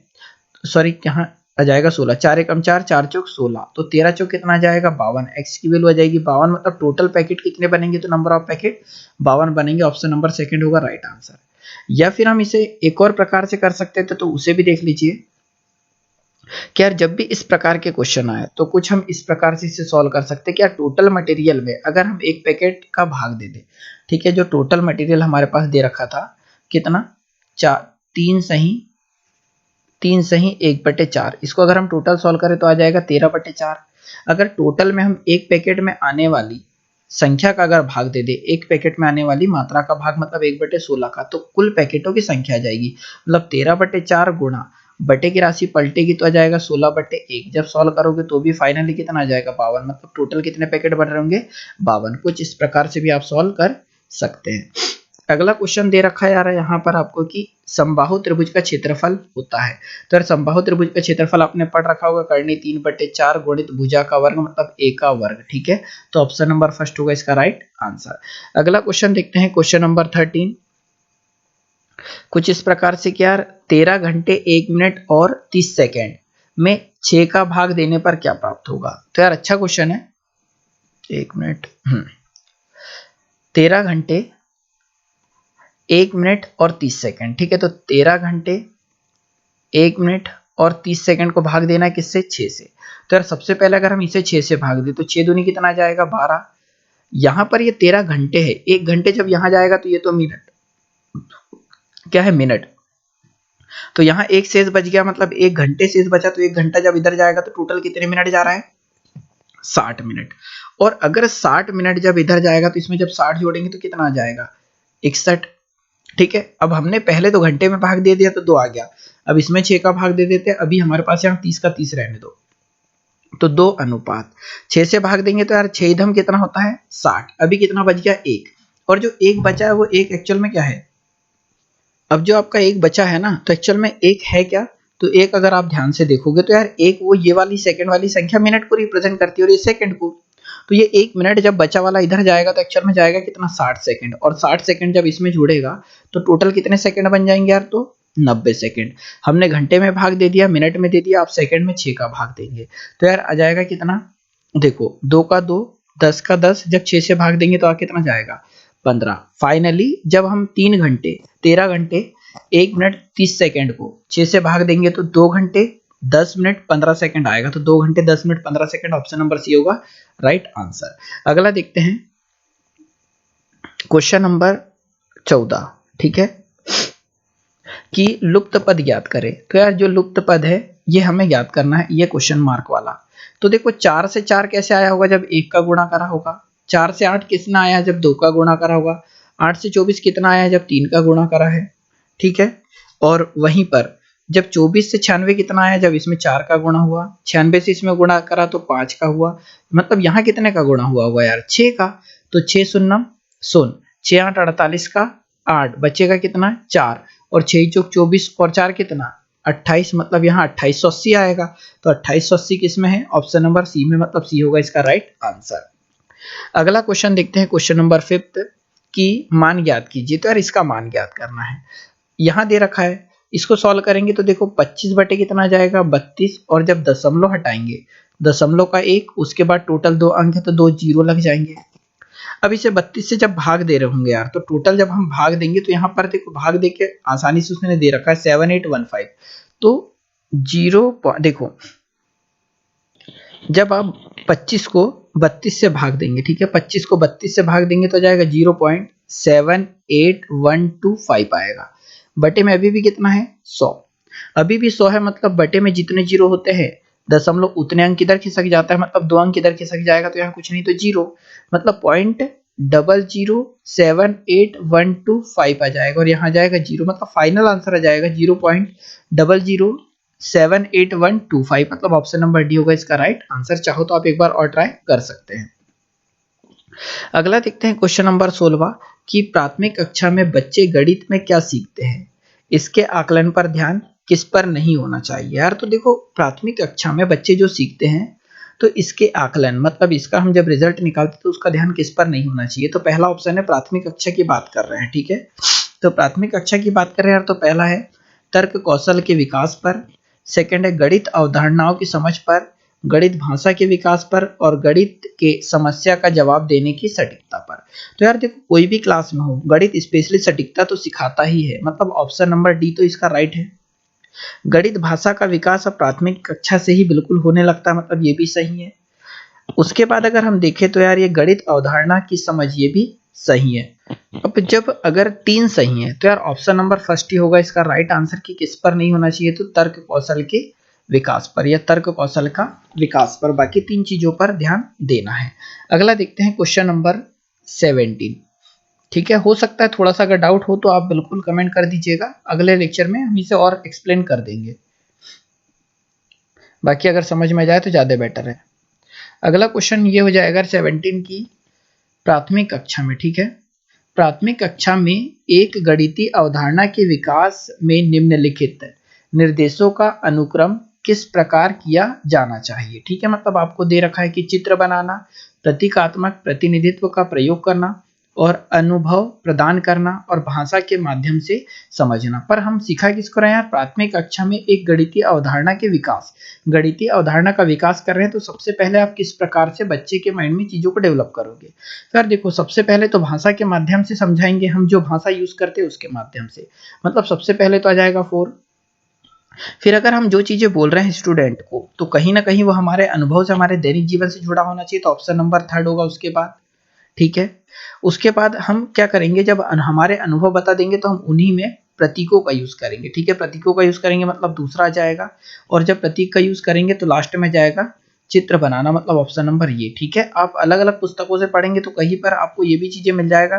सॉरी यहाँ आ जाएगा 16, 4 एकम 4, 4 चौक 16, तो 13 चौक कितना आ जाएगा 52। x की वैल्यू आ जाएगी 52। मतलब टोटल पैकेट कितने बनेंगे, तो नंबर ऑफ पैकेट 52 बनेंगे। ऑप्शन नंबर सेकंड होगा राइट आंसर। या फिर हम इसे एक और प्रकार से कर सकते थे, तो उसे भी देख लीजिए कि यार जब भी इस प्रकार के क्वेश्चन आए तो कुछ हम इस प्रकार से इसे सॉल्व कर सकते हैं कि यार टोटल मटेरियल में अगर हम एक पैकेट का भाग दे दें, ठीक है, जो टोटल मटेरियल हमारे पास दे रखा था कितना, 3 सही 1/4, इसको अगर हम टोटल सॉल्व करें तो आ जाएगा 13/4। अगर टोटल में हम एक पैकेट में आने वाली संख्या का अगर भाग दे दे, एक पैकेट में आने वाली मात्रा का भाग मतलब 1/16 का, तो कुल पैकेटों की संख्या आ जाएगी। मतलब 13/4 गुणा बटे की राशि पलटेगी तो आ जाएगा 16/1। जब सॉल्व करोगे तो भी फाइनली कितना आ जाएगा 52। मतलब टोटल कितने पैकेट बन रहे होंगे, 52। कुछ इस प्रकार से भी आप सॉल्व कर सकते हैं। अगला क्वेश्चन दे रखा है यार यहाँ पर आपको कि समबाहु त्रिभुज का क्षेत्रफल होता है। तो यार समबाहु त्रिभुज का क्षेत्रफल आपने पढ़ रखा होगा, करनी 3/4 गुणित भुजा का वर्ग मतलब a का वर्ग, ठीक है। तो ऑप्शन नंबर फर्स्ट होगा इसका राइट आंसर। अगला क्वेश्चन देखते हैं, क्वेश्चन नंबर 13 कुछ इस प्रकार से कि यार 13 घंटे 1 मिनट और 30 सेकेंड में 6 का भाग देने पर क्या प्राप्त होगा। तो यार अच्छा क्वेश्चन है। 1 मिनट 13 घंटे 1 मिनट और 30 सेकेंड, ठीक है। तो 13 घंटे 1 मिनट और 30 सेकंड को भाग देना है किससे, 6 से। तो यार सबसे पहले अगर हम इसे 6 से भाग दे तो 6 दूनी कितना आ जाएगा, 12। यहाँ पर ये 13 घंटे है, 1 घंटे जब यहाँ जाएगा तो ये तो मिनट, क्या है, मिनट। तो यहाँ एक शेष बच गया, मतलब 1 घंटे शेष बचा, तो 1 घंटा जब इधर जाएगा तो टोटल कितने मिनट जा रहा है, 60 मिनट। और अगर 60 मिनट जब इधर जाएगा तो इसमें जब 60 जोड़ेंगे तो कितना आ जाएगा, 61। ठीक है, अब हमने पहले तो घंटे में भाग दे दिया तो 2 आ गया, अब इसमें 6 का भाग दे देते हैं, अभी हमारे पास यहाँ 30 का 30 रहने दो, तो 2 अनुपात 6 से भाग देंगे तो यार 6 इधम कितना होता है, 60। अभी कितना बच गया, 1, और जो 1 बचा है वो 1 एक्चुअल में क्या है, अब जो आपका 1 बचा है ना, तो एक्चुअल में 1 है क्या, तो 1 अगर आप ध्यान से देखोगे तो यार 1 वो ये वाली सेकंड वाली संख्या मिनट को रिप्रेजेंट करती है और ये सेकंड को। तो ये 1 मिनट जब बचा वाला इधर जाएगा तो एक्चुअल में जाएगा कितना, 60 सेकंड, और 60 सेकंड जब इसमें जुड़ेगा तो टोटल कितने सेकंड बन जाएंगे यार, तो 90 सेकंड। हमने घंटे में भाग दे दिया, मिनट में दे दिया, आप सेकंड में 6 का भाग देंगे तो यार आ जाएगा कितना, देखो 2 का 2, 10 का 10, जब 6 से भाग देंगे तो आ कितना जाएगा, 15। फाइनली जब हम 3 घंटे 13 घंटे 1 मिनट 30 सेकंड को 6 से भाग देंगे तो 2 घंटे 10 मिनट 15 सेकंड आएगा, तो 2 घंटे 10 minute 15 second, option number C होगा राइट आंसर। अगला देखते हैं क्वेश्चन नंबर 14, ठीक है, कि लुप्त पद ज्ञात करें। तो यार जो लुप्त पद है ये हमें ज्ञात करना है, ये क्वेश्चन मार्क वाला। तो देखो 4 से 4 कैसे आया होगा, जब 1 का गुणा करा होगा। 4 से 8 कितना आया, जब 2 का गुणा करा होगा। 8 से 24 कितना आया, जब 3 का गुणा करा है, ठीक है। और वहीं पर जब 24 से 96 कितना आया, जब इसमें 4 का गुणा हुआ। 96 से इसमें गुणा करा तो 5 का हुआ, मतलब यहाँ कितने का गुणा हुआ होगा यार, 6 का। तो 6 शून्य शून्य, 6 8 48 का 8, बचेगा कितना 4, और 6 चौक 24 और 4 कितना 28, मतलब यहाँ 2880 आएगा। तो 2880 किस में है, ऑप्शन नंबर सी में, मतलब सी होगा इसका राइट आंसर। अगला क्वेश्चन देखते हैं, क्वेश्चन नंबर 5 की मान ज्ञात कीजिए। तो यार इसका मान ज्ञात करना है, यहाँ दे रखा है, इसको सॉल्व करेंगे तो देखो 25 बटे कितना जाएगा 32, और जब दशमलव हटाएंगे दशमलव का 1, उसके बाद टोटल 2 अंक है तो 2 जीरो लग जाएंगे। अब इसे 32 से जब भाग दे रहे होंगे यार, तो टोटल जब हम भाग देंगे तो यहाँ पर देखो भाग दे के आसानी से उसने दे रखा है 7815, तो 0 देखो जब आप 25 को 32 से भाग देंगे, ठीक है, 25 को 32 से भाग देंगे तो जाएगा 0.78125 आएगा। बटे में अभी भी कितना है 100, अभी भी 100 है, मतलब बटे में जितने जीरो होते हैं दशमलव उतने अंक इधर खिसक जाता है, मतलब 2 अंक इधर खिसक जाएगा, तो यहाँ कुछ नहीं तो 0, मतलब 0.0078125 आ जाएगा, और यहाँ जाएगा 0, मतलब फाइनल आंसर आ जाएगा 0.0078125, मतलब ऑप्शन नंबर डी होगा इसका राइट आंसर। चाहो तो आप एक बार और ट्राई कर सकते हैं। अगला देखते हैं क्वेश्चन नंबर 16 कि प्राथमिक कक्षा में बच्चे गणित में क्या सीखते हैं, इसके आकलन पर ध्यान किस पर नहीं होना चाहिए। यार तो देखो प्राथमिक कक्षा में बच्चे जो सीखते हैं तो इसके आकलन, मतलब इसका हम जब रिजल्ट निकालते तो उसका ध्यान किस पर नहीं होना चाहिए। तो पहला ऑप्शन है प्राथमिक कक्षा की बात कर रहे हैं, ठीक है, तो प्राथमिक कक्षा की बात कर रहे हैं यार, तो पहला है तर्क कौशल के विकास पर, सेकंड है गणित अवधारणाओं की समझ पर, गणित भाषा के विकास पर, और गणित के समस्या का जवाब देने की सटीकता पर। तो यार देखो कोई भी क्लास में हो गणित स्पेशली सटीकता तो सिखाता ही है, मतलब ऑप्शन नंबर डी तो इसका राइट है। गणित भाषा का विकास अब प्राथमिक कक्षा से ही बिल्कुल होने लगता है, मतलब ये भी सही है। उसके बाद अगर हम देखें तो यार ये गणित अवधारणा की समझ, ये भी सही है। अब जब अगर 3 सही है तो यार ऑप्शन नंबर फर्स्ट ही होगा इसका राइट आंसर, कि किस पर नहीं होना चाहिए, तो तर्क कौशल के विकास पर, या तर्क कौशल का विकास पर, बाकी 3 चीजों पर ध्यान देना है। अगला देखते हैं क्वेश्चन नंबर 17, ठीक है, हो सकता है थोड़ा सा अगर डाउट हो तो आप बिल्कुल कमेंट कर दीजिएगा, अगले लेक्चर में हम इसे और एक्सप्लेन कर देंगे, बाकी अगर समझ में जाए तो ज्यादा बेटर है। अगला क्वेश्चन ये हो जाएगा 17 की प्राथमिक कक्षा में, ठीक है, प्राथमिक कक्षा में एक गणितीय अवधारणा के विकास में निम्नलिखित निर्देशों का अनुक्रम किस प्रकार किया जाना चाहिए। ठीक है, मतलब आपको दे रखा है कि चित्र बनाना, प्रतीकात्मक प्रतिनिधित्व का प्रयोग करना, और अनुभव प्रदान करना, और भाषा के माध्यम से समझना। पर हम सीखा किसको रहे हैं, प्राथमिक कक्षा में एक गणितीय अवधारणा के विकास, गणितीय अवधारणा का विकास कर रहे हैं, तो सबसे पहले आप किस प्रकार से बच्चे के माइंड में चीजों को डेवलप करोगे। सर देखो सबसे पहले तो भाषा के माध्यम से समझाएंगे, हम जो भाषा यूज करते हैं उसके माध्यम से, मतलब सबसे पहले तो आ जाएगा 4, फिर अगर हम जो चीजें बोल रहे हैं स्टूडेंट को, तो कहीं ना कहीं वो हमारे अनुभव से, हमारे दैनिक जीवन से जुड़ा होना चाहिए, तो ऑप्शन नंबर थर्ड होगा उसके बाद। ठीक है, उसके बाद हम क्या करेंगे, जब हमारे अनुभव बता देंगे तो हम उन्हीं में प्रतीकों का यूज करेंगे। ठीक है, प्रतीकों का यूज करेंगे मतलब दूसरा आ जाएगा, और जब प्रतीक का यूज करेंगे तो लास्ट में जाएगा चित्र बनाना, मतलब ऑप्शन नंबर ये। ठीक है, आप अलग अलग पुस्तकों से पढ़ेंगे तो कहीं पर आपको ये भी चीजें मिल जाएगा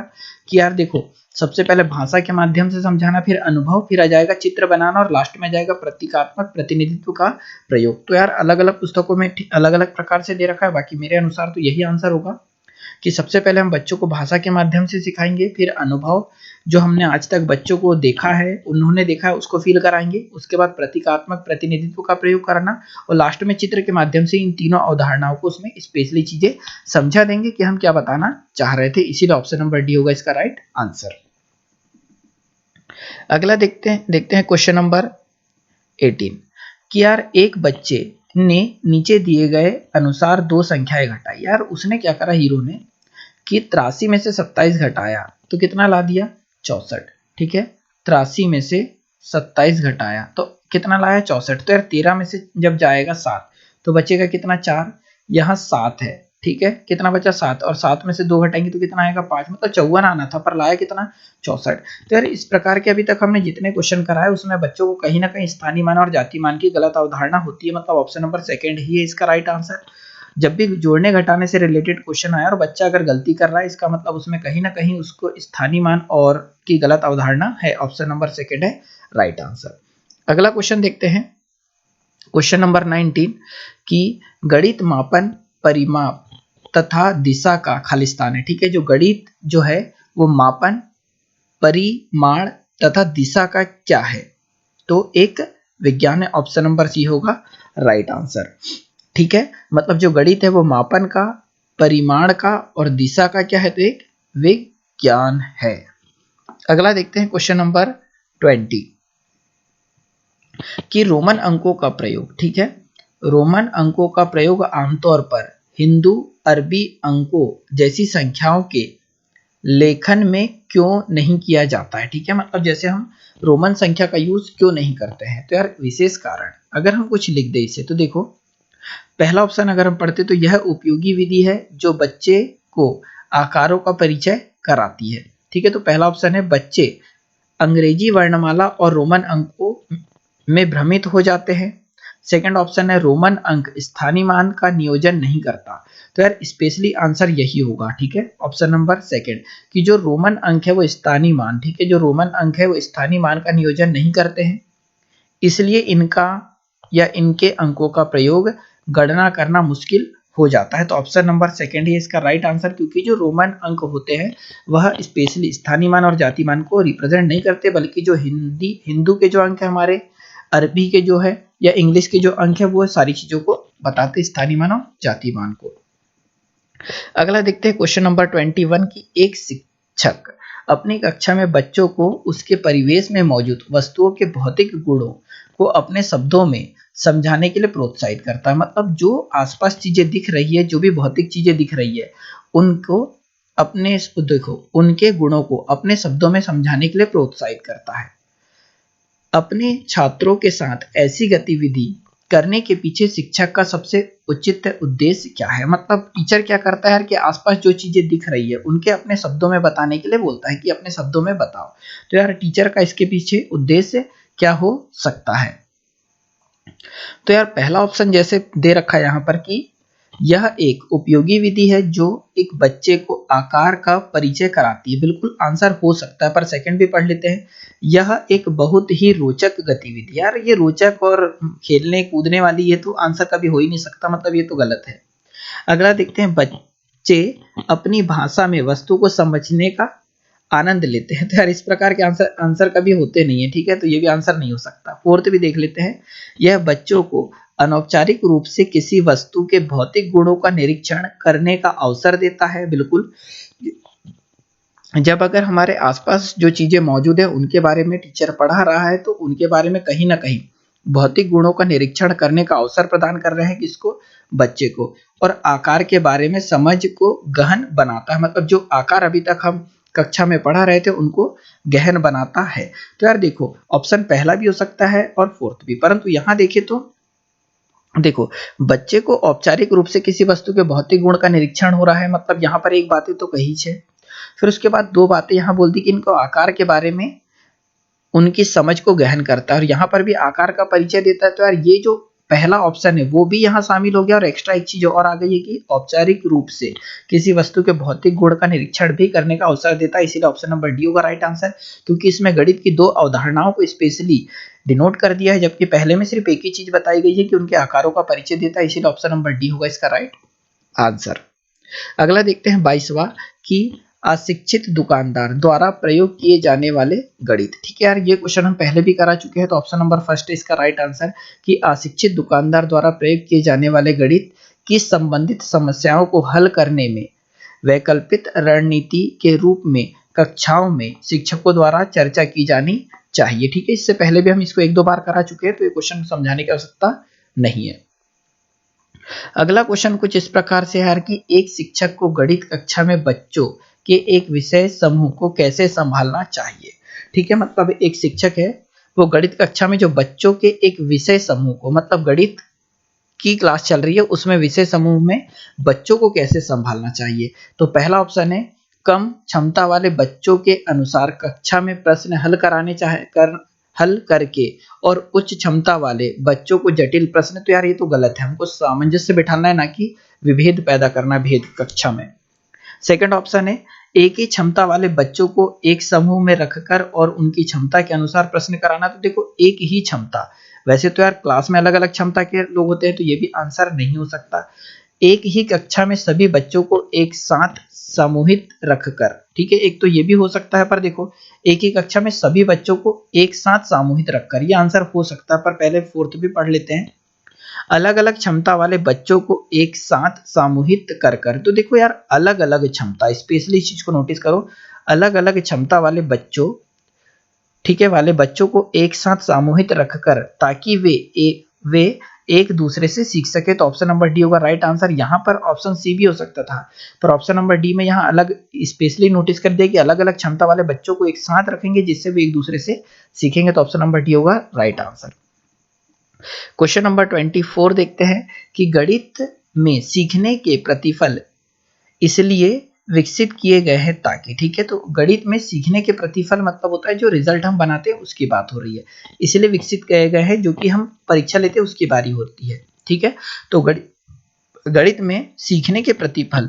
कि यार देखो, सबसे पहले भाषा के माध्यम से समझाना, फिर अनुभव, फिर आ जाएगा चित्र बनाना, और लास्ट में आ जाएगा प्रतीकात्मक प्रतिनिधित्व का प्रयोग। तो यार अलग अलग पुस्तकों में अलग अलग प्रकार से दे रखा है, बाकी मेरे अनुसार तो यही आंसर होगा कि सबसे पहले हम बच्चों को भाषा के माध्यम से सिखाएंगे, फिर अनुभव जो हमने आज तक बच्चों को देखा है, उन्होंने देखा है, उसको फील कराएंगे, उसके बाद प्रतीकात्मक प्रतिनिधित्व का प्रयोग करना, और लास्ट में चित्र के माध्यम से इन तीनों अवधारणाओं को उसमें स्पेशली चीजें समझा देंगे कि हम क्या बताना चाह रहे थे। इसीलिए ऑप्शन नंबर डी होगा इसका राइट आंसर। अगला देखते हैं क्वेश्चन नंबर 18 कि यार एक बच्चे ने नीचे दिए गए अनुसार दो संख्याएं घटाई। यार उसने क्या करा हीरो ने कि 83 में से 27 घटाया तो कितना ला दिया 64। ठीक है, 83 में से 27 घटाया तो कितना लाया 64। तो यार 13 में से जब जाएगा 7 तो बचेगा कितना 4, यहाँ 7 है। ठीक है, कितना बचा 7, और 7 में से 2 घटाएंगे तो कितना आएगा 5, मतलब 54 आना था पर लाया कितना 64। तो यार इस प्रकार के अभी तक हमने जितने क्वेश्चन कराए उसमें बच्चों को कहीं ना कहीं स्थानीय मान और जाति मान की गलत अवधारणा होती है, मतलब ऑप्शन नंबर सेकंड ही है इसका राइट आंसर। जब भी जोड़ने घटाने से रिलेटेड क्वेश्चन आया और बच्चा अगर गलती कर रहा है, इसका मतलब उसमें कहीं ना कहीं उसको स्थानीय मान और की गलत अवधारणा है। ऑप्शन नंबर सेकंड है राइट आंसर। अगला क्वेश्चन देखते हैं, क्वेश्चन नंबर 19 कि गणित मापन परिमाप तथा दिशा का खालिस्तान है। ठीक है, जो गणित जो है वो मापन परिमाण तथा दिशा का क्या है, तो एक विज्ञान है। ऑप्शन नंबर सी होगा राइट आंसर। ठीक है, मतलब जो गणित है वो मापन का, परिमाण का और दिशा का क्या है, तो एक विज्ञान है। अगला देखते हैं क्वेश्चन नंबर 20 कि रोमन अंकों का प्रयोग। ठीक है, रोमन अंकों का प्रयोग आमतौर पर हिंदू अरबी अंकों जैसी संख्याओं के लेखन में क्यों नहीं किया जाता है। ठीक है, मतलब जैसे हम रोमन संख्या का यूज क्यों नहीं करते हैं, तो यार विशेष कारण अगर हम कुछ लिख दे इसे, तो देखो पहला ऑप्शन अगर हम पढ़ते तो यह उपयोगी विधि है जो बच्चे को आकारों का परिचय कराती है। ठीक है, तो पहला ऑप्शन है बच्चे अंग्रेजी वर्णमाला और रोमन अंकों में भ्रमित हो जाते हैं। सेकंड ऑप्शन है रोमन अंक स्थानीय मान का नियोजन नहीं करता। तो यार स्पेशली आंसर यही होगा। ठीक है, ऑप्शन नंबर सेकंड कि जो रोमन अंक है वो स्थानीय मान, ठीक है, जो रोमन अंक है वो स्थानीय मान का नियोजन नहीं करते हैं, इसलिए इनका या इनके अंकों का प्रयोग गणना करना मुश्किल हो जाता है। तो ऑप्शन नंबर सेकंड ही इसका राइट आंसर, क्योंकि जो रोमन अंक होते हैं वह स्पेशली स्थानीय मान और जाति मान को रिप्रेजेंट नहीं करते, बल्कि जो हिंदू के जो अंक है, हमारे अरबी के जो है या इंग्लिश के जो अंक है, वो सारी चीजों को बताते, स्थानीय मान और जाति मान को। अगला देखते हैं क्वेश्चन नंबर 21 की एक शिक्षक अपनी कक्षा में बच्चों को उसके परिवेश में मौजूद वस्तुओं के भौतिक गुणों को अपने शब्दों में समझाने के लिए प्रोत्साहित करता है। मतलब जो आसपास चीजें दिख रही है, जो भी भौतिक चीजें दिख रही है, उनको अपने उनके गुणों को अपने शब्दों में समझाने के लिए प्रोत्साहित करता है। अपने छात्रों के साथ ऐसी गतिविधि करने के पीछे शिक्षक का सबसे उचित उद्देश्य क्या है। मतलब टीचर क्या करता है यार कि आसपास जो चीजें दिख रही है उनके अपने शब्दों में बताने के लिए बोलता है कि अपने शब्दों में बताओ। तो यार टीचर का इसके पीछे उद्देश्य क्या हो सकता है। तो यार पहला ऑप्शन जैसे दे रखा है यहाँ पर कि यह एक उपयोगी विधि है जो एक बच्चे को आकार का परिचय कराती है। बिल्कुल आंसर हो सकता है, पर सेकंड भी पढ़ लेते हैं। यह एक बहुत ही रोचक गतिविधि। यार ये रोचक और खेलने कूदने वाली, ये तो आंसर कभी हो ही नहीं सकता, मतलब ये तो गलत है। अगला देखते हैं, बच्चे अपनी भाषा में वस्तु को समझने का आनंद लेते हैं। तो यार इस प्रकार के आंसर कभी होते नहीं है। ठीक है, तो ये भी आंसर नहीं हो सकता। फोर्थ भी देख लेते हैं, यह बच्चों को अनौपचारिक रूप से किसी वस्तु के भौतिक गुणों का निरीक्षण करने का अवसर देता है। बिल्कुल, जब अगर हमारे आसपास जो चीजें मौजूद है उनके बारे में टीचर पढ़ा रहा है तो उनके बारे में कहीं ना कहीं भौतिक गुणों का निरीक्षण करने का अवसर प्रदान कर रहे हैं किसको, बच्चे को। और आकार के बारे में समझ को गहन बनाता है। मतलब जो आकार अभी तक हम कक्षा में पढ़ा रहे थे उनको गहन बनाता है। तो यार देखो ऑप्शन पहला भी हो सकता है और फोर्थ भी, परंतु यहाँ देखें तो देखो बच्चे को औपचारिक रूप से किसी वस्तु के भौतिक गुण का निरीक्षण हो रहा है, मतलब यहाँ पर एक बातें तो कही है, फिर उसके बाद दो बातें यहाँ बोल दी कि इनको आकार के बारे में उनकी समझ को गहन करता है और यहाँ पर भी आकार का परिचय देता है। तो यार ये जो पहला ऑप्शन है वो भी यहाँ शामिल हो गया और एक्स्ट्रा एक चीज और आ गई है कि औपचारिक रूप से किसी वस्तु के भौतिक गुण का निरीक्षण भी करने का अवसर देता है, इसीलिए ऑप्शन नंबर डी होगा राइट आंसर, क्योंकि इसमें गणित की दो अवधारणाओं को स्पेशली डिनोट कर दिया है, जबकि पहले में सिर्फ एक ही चीज बताई गई है कि उनके आकारों का परिचय देता है, इसीलिए ऑप्शन नंबर डी होगा इसका राइट आंसर। अगला देखते हैं 22वां कि अशिक्षित दुकानदार द्वारा प्रयोग किए जाने वाले गणित। ठीक है यार ये क्वेश्चन हम पहले भी करा चुके हैं, तो ऑप्शन नंबर फर्स्ट है इसका राइट आंसर कि अशिक्षित दुकानदार द्वारा प्रयोग किए जाने वाले गणित की संबंधित समस्याओं को हल करने में वैकल्पिक रणनीति के रूप में कक्षाओं में शिक्षकों द्वारा चर्चा की जानी चाहिए। ठीक है, इससे पहले भी हम इसको एक दो बार करा चुके हैं, तो ये क्वेश्चन समझाने की आवश्यकता नहीं है। अगला क्वेश्चन कुछ इस प्रकार से है कि एक शिक्षक को गणित कक्षा में बच्चों के एक विषय समूह को कैसे संभालना चाहिए। ठीक है, मतलब एक शिक्षक है वो गणित कक्षा में जो बच्चों के एक विषय समूह को, मतलब गणित की क्लास चल रही है उसमें विषय समूह में बच्चों को कैसे संभालना चाहिए। तो पहला ऑप्शन है कम क्षमता वाले बच्चों के अनुसार कक्षा में प्रश्न हल करके और उच्च क्षमता वाले बच्चों को जटिल प्रश्न। तो यार ये तो गलत है, हमको सामंजस्य बिठाना है ना कि विभेद पैदा करना भेद कक्षा में। सेकंड ऑप्शन है एक ही क्षमता वाले बच्चों को एक समूह में रखकर और उनकी क्षमता के अनुसार प्रश्न कराना। तो देखो एक ही क्षमता, वैसे तो यार क्लास में अलग अलग क्षमता के लोग होते हैं, तो ये भी आंसर नहीं हो सकता। एक ही कक्षा में सभी बच्चों को एक साथ समूहित रखकर, ठीक है, एक तो ये भी हो सकता है, पर देखो एक ही कक्षा में सभी बच्चों को एक साथ सामूहिक रखकर, ये आंसर हो सकता है, पर पहले फोर्थ भी पढ़ लेते हैं। अलग अलग क्षमता वाले बच्चों को एक साथ सामूहिक कर। तो देखो यार अलग अलग क्षमता, स्पेशली इस चीज को नोटिस करो, अलग अलग क्षमता वाले बच्चों, ठीक है, वाले बच्चों को एक साथ सामूहिक रखकर ताकि वे एक दूसरे से सीख सके। तो ऑप्शन नंबर डी होगा राइट आंसर। यहाँ पर ऑप्शन सी भी हो सकता था, पर ऑप्शन नंबर डी में यहाँ अलग स्पेशली नोटिस कर दिया कि अलग अलग क्षमता वाले बच्चों को एक साथ रखेंगे जिससे वे एक दूसरे से सीखेंगे। तो ऑप्शन नंबर डी होगा राइट आंसर। क्वेश्चन नंबर 24 देखते हैं कि गणित में सीखने के प्रतिफल इसलिए विकसित किए गए हैं ताकि, ठीक है, तो गणित में सीखने के प्रतिफल मतलब होता है जो रिजल्ट हम बनाते हैं उसकी बात हो रही है, इसलिए विकसित किए गए हैं जो कि हम परीक्षा लेते हैं उसकी बारी होती है। ठीक है, तो गणित में सीखने के प्रतिफल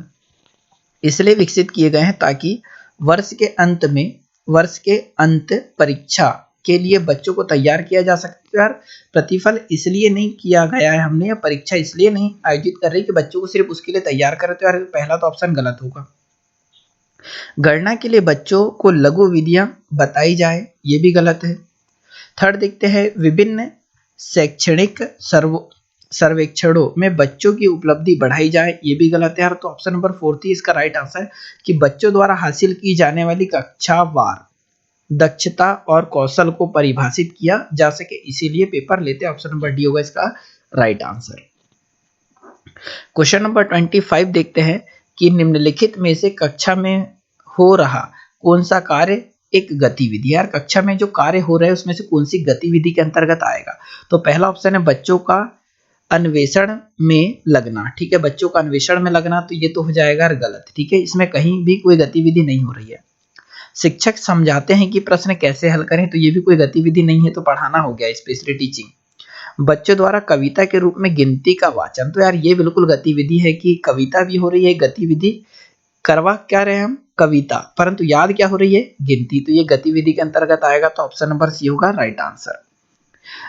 इसलिए विकसित किए गए हैं ताकि वर्ष के अंत परीक्षा के लिए बच्चों को तैयार किया जा सकता है। यार प्रतिफल इसलिए नहीं किया गया है हमने, या परीक्षा इसलिए नहीं आयोजित कर रही कि बच्चों को सिर्फ उसके लिए तैयार करें, तो यार पहला तो ऑप्शन गलत होगा। गणना के लिए बच्चों को लघु विधियां बताई जाए, ये भी गलत है। थर्ड देखते हैं विभिन्न शैक्षणिक सर्वेक्षणों में बच्चों की उपलब्धि बढ़ाई जाए, ये भी गलत है यार। तो ऑप्शन नंबर 4 ही इसका राइट आंसर कि बच्चों द्वारा हासिल की जाने वाली कक्षावार दक्षता और कौशल को परिभाषित किया जा सके, इसीलिए पेपर लेते हैं। ऑप्शन नंबर डी होगा इसका राइट आंसर। क्वेश्चन नंबर 25 देखते हैं कि निम्नलिखित में से कक्षा में हो रहा कौन सा कार्य एक गतिविधि, यार कक्षा में जो कार्य हो रहा है उसमें से कौन सी गतिविधि के अंतर्गत आएगा। तो पहला ऑप्शन है बच्चों का अन्वेषण में लगना, ठीक है, बच्चों का अन्वेषण में लगना, तो ये तो हो जाएगा गलत। ठीक है, इसमें कहीं भी कोई गतिविधि नहीं हो रही है। शिक्षक समझाते हैं कि प्रश्न कैसे हल करें, तो ये भी कोई गतिविधि नहीं है, तो पढ़ाना हो गया, स्पेशली टीचिंग। बच्चों द्वारा कविता के रूप में गिनती का वाचन, तो यार ये बिल्कुल गतिविधि है कि कविता भी हो रही है, गतिविधि करवा क्या रहे हैं हम कविता, परंतु याद क्या हो रही है गिनती, तो ये गतिविधि के अंतर्गत आएगा। तो ऑप्शन नंबर सी होगा राइट आंसर।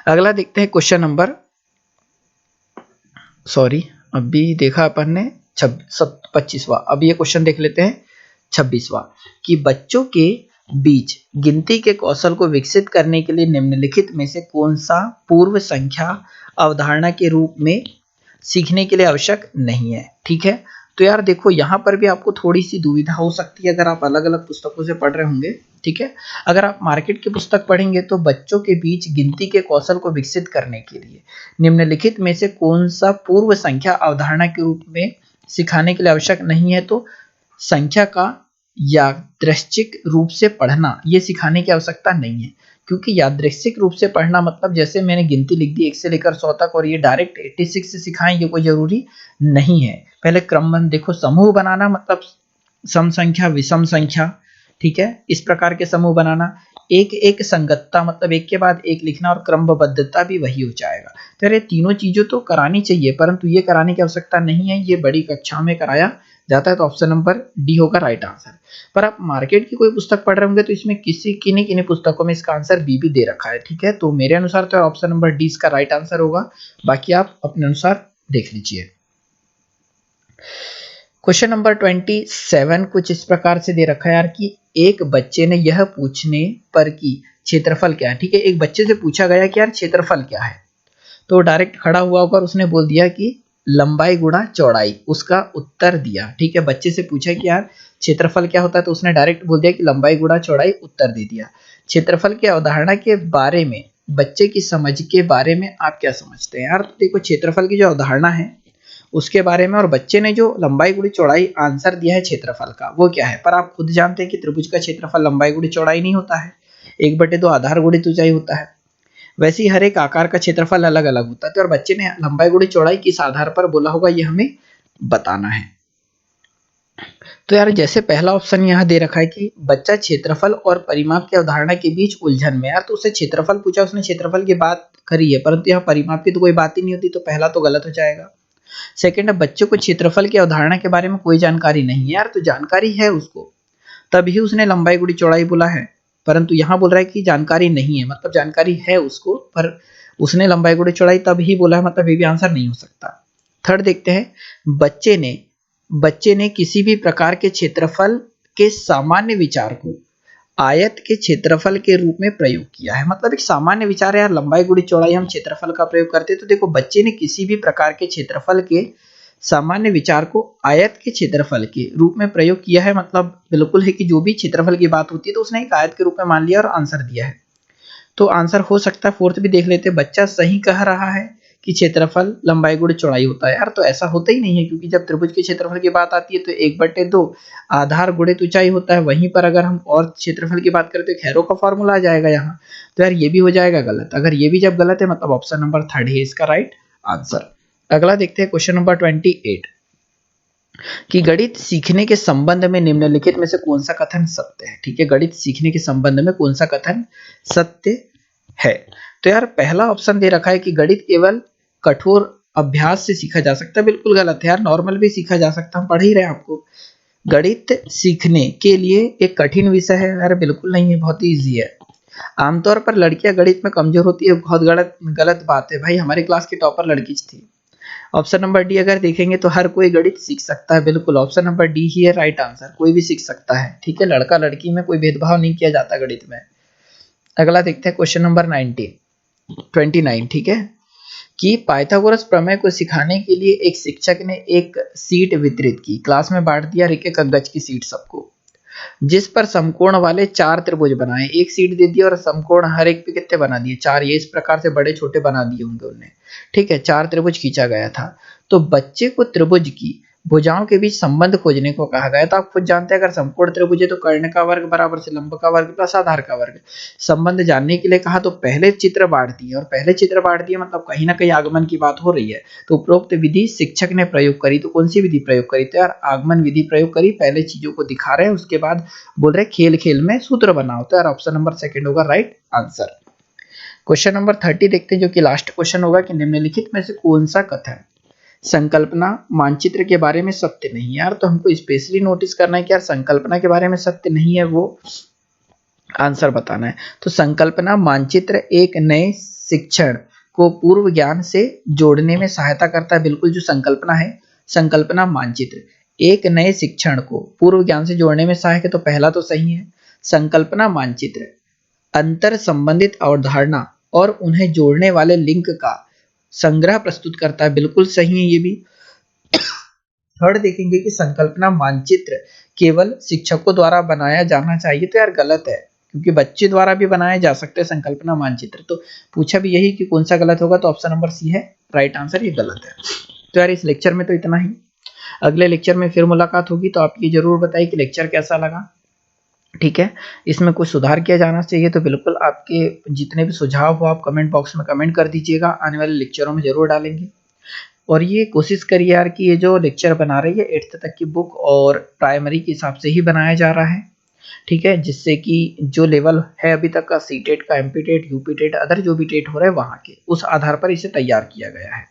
अगला देखते हैं क्वेश्चन नंबर अभी देखा अपन ने 25वां, अब ये क्वेश्चन देख लेते हैं 26वां कि बच्चों के बीच गिनती के कौशल को विकसित करने के लिए निम्नलिखित में से कौन सा पूर्व संख्या अवधारणा के रूप में सीखने के लिए आवश्यक नहीं है। ठीक है, तो यार देखो यहाँ पर भी आपको थोड़ी सी दुविधा हो सकती है अगर आप अलग अलग पुस्तकों से पढ़ रहे होंगे। ठीक है, अगर आप मार्केट की पुस्तक पढ़ेंगे तो बच्चों के बीच गिनती के कौशल को विकसित करने के लिए निम्नलिखित में से कौन सा पूर्व संख्या अवधारणा के रूप में सिखाने के लिए आवश्यक नहीं है, तो संख्या का यादृच्छिक रूप से पढ़ना ये सिखाने की आवश्यकता नहीं है, क्योंकि यादृच्छिक रूप से पढ़ना मतलब जैसे मैंने गिनती लिख दी 1 से लेकर 100 तक और ये डायरेक्ट 86 से सिखाएं ये कोई जरूरी नहीं है। पहले क्रमबद्ध देखो, समूह बनाना मतलब सम संख्या विषम संख्या, ठीक है, इस प्रकार के समूह बनाना। एक एक संगतता मतलब एक के बाद एक लिखना और क्रमबद्धता भी वही हो जाएगा। तो ये तीनों चीजें तो करानी चाहिए, परंतु ये कराने की आवश्यकता नहीं है, ये बड़ी कक्षाओं में कराया जाता है। तो ऑप्शन नंबर डी होगा राइट आंसर। पर आप मार्केट की कोई पुस्तक पढ़ रहे होंगे तो इसमें किन्हीं किन्हीं पुस्तकों में इसका आंसर बी भी दे रखा है, ठीक है। तो मेरे अनुसार तो ऑप्शन नंबर डी इसका राइट आंसर होगा, बाकी आप अपने अनुसार देख लीजिए। क्वेश्चन नंबर 27 कुछ इस प्रकार से दे रखा है यार कि एक बच्चे ने यह पूछने पर कि क्षेत्रफल क्या है, ठीक है, एक बच्चे से पूछा गया कि यार क्षेत्रफल क्या है, तो डायरेक्ट खड़ा हुआ होकर उसने बोल दिया कि लंबाई गुणा चौड़ाई, उसका उत्तर दिया, ठीक है। बच्चे से पूछा कि यार क्षेत्रफल क्या होता है, तो उसने डायरेक्ट बोल दिया कि लंबाई गुणा चौड़ाई, उत्तर दे दिया। क्षेत्रफल की अवधारणा के बारे में, बच्चे की समझ के बारे में आप क्या समझते हैं यार। देखो क्षेत्रफल की जो अवधारणा है उसके बारे में, और बच्चे ने जो लंबाई गुणी चौड़ाई आंसर दिया है क्षेत्रफल का वो क्या है। पर आप खुद जानते हैं कि त्रिभुज का क्षेत्रफल लंबाई गुणी चौड़ाई नहीं होता है, 1/2 आधार गुणित ऊंचाई होता है। वैसे ही हर एक आकार का क्षेत्रफल अलग अलग होता है। तो और बच्चे ने लंबाई गुणी चौड़ाई किस आधार पर बोला होगा ये हमें बताना है। तो यार जैसे पहला ऑप्शन यहाँ दे रखा है कि बच्चा क्षेत्रफल और परिमाप की अवधारणा के बीच उलझन में, यार तो उससे क्षेत्रफल पूछा, उसने क्षेत्रफल की बात करी है, परंतु यहाँ परिमाप की तो कोई बात ही नहीं होती, तो पहला तो गलत हो जाएगा। सेकंड है बच्चे को क्षेत्रफल की अवधारणा के बारे में कोई जानकारी नहीं है, यार तो जानकारी है उसको तभी उसने लंबाई गुणी चौड़ाई बोला है, परंतु यहाँ बोल रहा है कि जानकारी नहीं है, मतलब जानकारी है उसको पर उसने लंबाई गुणी चौड़ाई तभी बोला है, मतलब ये भी आंसर नहीं हो सकता। थर्ड देखते हैं, बच्चे ने किसी भी प्रकार के क्षेत्रफल के सामान्य विचार को आयत के क्षेत्रफल के रूप में प्रयोग किया है, मतलब एक सामान्य विचार है यार लंबाई गुणी चौड़ाई हम क्षेत्रफल का प्रयोग करते हैं। तो देखो बच्चे ने किसी भी प्रकार के क्षेत्रफल के सामान्य विचार को आयत के क्षेत्रफल के रूप में प्रयोग किया है, मतलब बिल्कुल है कि जो भी क्षेत्रफल की बात होती है तो उसने एक आयत के रूप में मान लिया और आंसर दिया है। तो आंसर हो सकता है फोर्थ भी देख लेते, बच्चा सही कह रहा है कि क्षेत्रफल लंबाई गुणित चौड़ाई होता है। यार तो ऐसा होता ही नहीं है, क्योंकि जब त्रिभुज के क्षेत्रफल की बात आती है तो 1/2 आधार गुणित ऊंचाई होता है, वहीं पर अगर हम और क्षेत्रफल की बात करें तो एक हैरो का फॉर्मूला आ जाएगा यहाँ। तो यार ये भी हो जाएगा गलत। अगर ये भी जब गलत है मतलब ऑप्शन नंबर थर्ड है इसका राइट आंसर। अगला देखते हैं क्वेश्चन नंबर 28 कि गणित सीखने के संबंध में निम्नलिखित में से कौन सा कथन सत्य है, ठीक है। गणित सीखने के संबंध में कौन सा कथन सत्य है। तो यार पहला ऑप्शन दे रखा है कि गणित केवल कठोर अभ्यास से सीखा जा सकता है, बिल्कुल गलत है यार, नॉर्मल भी सीखा जा सकता है, हम पढ़ ही रहे हैं आपको। गणित सीखने के लिए एक कठिन विषय है यार, बिल्कुल नहीं है, बहुत ही ईजी है। आमतौर पर लड़कियां गणित में कमजोर होती है, बहुत गलत बात है भाई, हमारी क्लास की टॉपर लड़की थी। ऑप्शन नंबर डी अगर देखेंगे तो हर कोई गणित सीख सकता है, बिल्कुल ऑप्शन नंबर डी ही है राइट आंसर, कोई भी सीख सकता है, ठीक है। लड़का लड़की में कोई भेदभाव नहीं किया जाता गणित में। अगला देखते हैं क्वेश्चन नंबर 29, ठीक है, कि पाइथागोरस प्रमेय को सिखाने के लिए एक शिक्षक ने एक सीट वितरित की, क्लास में बांट दिया एक एक गज की सीट सबको, जिस पर समकोण वाले 4 त्रिभुज बनाए, एक सीट दे दी और समकोण हर एक पे कितने बना दिए 4, ये इस प्रकार से बड़े छोटे बना दिए होंगे उन्होंने, ठीक है। 4 त्रिभुज खींचा गया था, तो बच्चे को त्रिभुज की भुजाओं के बीच संबंध खोजने को कहा गया। तो आप खुद जानते हैं अगर समकोण त्रिभुज है तो कर्ण का वर्ग बराबर से लंब का वर्ग प्लस आधार का वर्ग। संबंध जानने के लिए कहा तो पहले चित्र बांट दिए, और पहले चित्र बांट दिए मतलब कहीं ना कहीं आगमन की बात हो रही है, तो उपरोक्त विधि शिक्षक ने प्रयोग करी। तो कौन सी विधि प्रयोग करी, तो यार आगमन विधि प्रयोग करी। पहले चीजों को दिखा रहे हैं, उसके बाद बोल रहे खेल खेल में सूत्र बनाओ, तो यार ऑप्शन नंबर सेकंड होगा राइट आंसर। क्वेश्चन नंबर 30 देखते हैं, जो कि लास्ट क्वेश्चन होगा कि निम्नलिखित में से कौन सा कथन संकल्पना मानचित्र के बारे में सत्य नहीं। यार तो हमको स्पेशली नोटिस करना है कि यार संकल्पना के बारे में सत्य नहीं है, वो आंसर बताना है। तो संकल्पना मानचित्र एक नए शिक्षण को पूर्व ज्ञान से जोड़ने में सहायता करता है, बिल्कुल जो संकल्पना है, संकल्पना मानचित्र एक नए शिक्षण को पूर्व ज्ञान से जोड़ने में सहायक है, तो पहला तो सही है। संकल्पना मानचित्र अंतर संबंधित अवधारणा और उन्हें जोड़ने वाले लिंक का संग्रह प्रस्तुत करता है, बिल्कुल सही है ये भी। थर्ड देखेंगे कि संकल्पना मानचित्र केवल शिक्षकों द्वारा बनाया जाना चाहिए, तो यार गलत है, क्योंकि बच्चे द्वारा भी बनाए जा सकते हैं संकल्पना मानचित्र। तो पूछा भी यही कि कौन सा गलत होगा, तो ऑप्शन नंबर सी है राइट आंसर, ये गलत है। तो यार इस लेक्चर में तो इतना ही। अगले लेक्चर में फिर मुलाकात होगी, तो आप ये जरूर बताइए कि लेक्चर कैसा लगा। ठीक है, इसमें कुछ सुधार किया जाना चाहिए तो बिल्कुल आपके जितने भी सुझाव हो आप कमेंट बॉक्स में कमेंट कर दीजिएगा, आने वाले लेक्चरों में जरूर डालेंगे। और ये कोशिश करिए यार कि ये जो लेक्चर बना रही है 8th तक की बुक और प्राइमरी के हिसाब से ही बनाया जा रहा है। ठीक है, जिससे कि जो लेवल है अभी तक का सीटेट का, MP TET, UP TET, other जो भी टेट हो रहा है वहाँ के, उस आधार पर इसे तैयार किया गया है।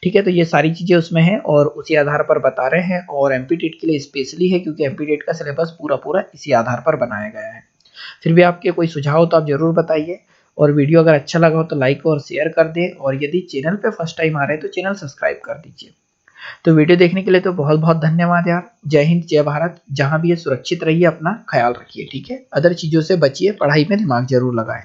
ठीक है, तो ये सारी चीज़ें उसमें हैं और उसी आधार पर बता रहे हैं, और एमपी टेट के लिए स्पेशली है क्योंकि एमपी टेट का सिलेबस पूरा इसी आधार पर बनाया गया है। फिर भी आपके कोई सुझाव हो तो आप जरूर बताइए, और वीडियो अगर अच्छा लगा हो तो लाइक और शेयर कर दें, और यदि चैनल पे फर्स्ट टाइम आ रहे हैं तो चैनल सब्सक्राइब कर दीजिए। तो वीडियो देखने के लिए तो बहुत बहुत धन्यवाद यार। जय हिंद, जय भारत। जहां भी है सुरक्षित रहिए, अपना ख्याल रखिए। ठीक है, अदर चीज़ों से बचिए, पढ़ाई में दिमाग जरूर लगाएं।